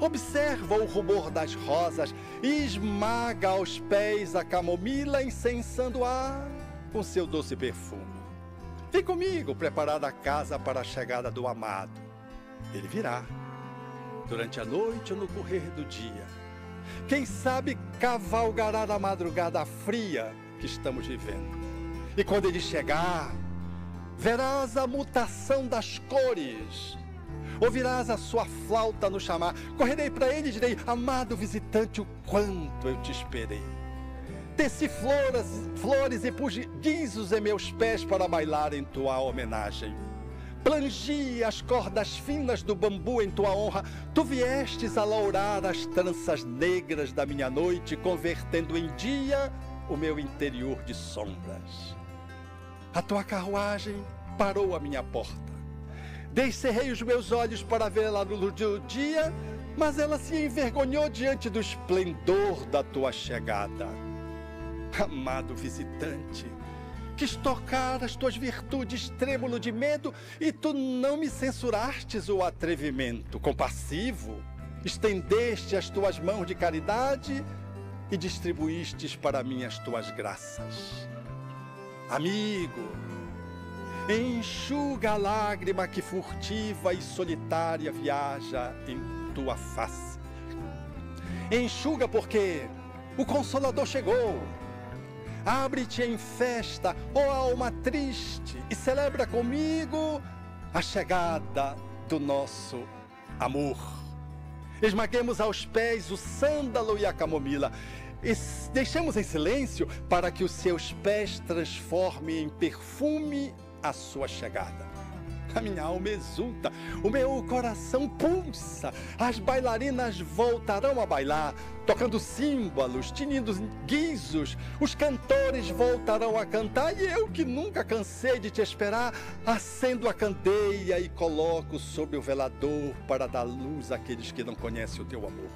Observa o rubor das rosas e esmaga aos pés a camomila, incensando o ar com seu doce perfume. Vem comigo preparar a casa para a chegada do amado. Ele virá, durante a noite ou no correr do dia. Quem sabe cavalgará na madrugada fria que estamos vivendo. E quando ele chegar, verás a mutação das cores. Ouvirás a sua flauta nos chamar. Correrei para ele e direi: amado visitante, o quanto eu te esperei. Teci flores e pus guizos em meus pés para bailar em tua homenagem. Plangi as cordas finas do bambu em tua honra. Tu viestes a lourar as tranças negras da minha noite, convertendo em dia o meu interior de sombras. A tua carruagem parou à minha porta. Descerrei os meus olhos para vê-la no luz do dia, mas ela se envergonhou diante do esplendor da tua chegada. Amado visitante, quis tocar as tuas virtudes trêmulo de medo, e tu não me censurastes o atrevimento. Compassivo, estendeste as tuas mãos de caridade e distribuístes para mim as tuas graças. Amigo, enxuga a lágrima que furtiva e solitária viaja em tua face. Enxuga, porque o Consolador chegou. Abre-te em festa, ó alma triste, e celebra comigo a chegada do nosso amor. Esmaguemos aos pés o sândalo e a camomila, e deixemos em silêncio para que os seus pés transformem em perfume a sua chegada. A minha alma exulta, o meu coração pulsa, as bailarinas voltarão a bailar, tocando símbolos, tinindo guizos, os cantores voltarão a cantar, e eu, que nunca cansei de te esperar, acendo a candeia e coloco sobre o velador para dar luz àqueles que não conhecem o teu amor.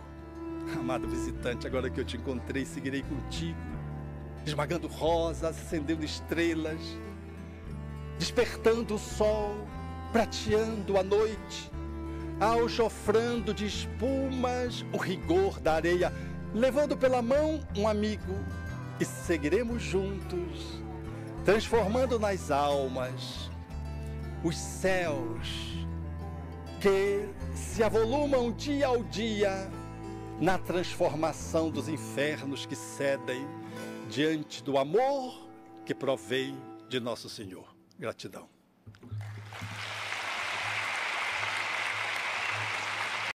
Amado visitante, agora que eu te encontrei, seguirei contigo, esmagando rosas, acendendo estrelas, despertando o sol, prateando a noite, aljofrando de espumas o rigor da areia, levando pela mão um amigo, e seguiremos juntos, transformando nas almas os céus que se avolumam dia ao dia na transformação dos infernos que cedem diante do amor que provém de nosso Senhor. Gratidão.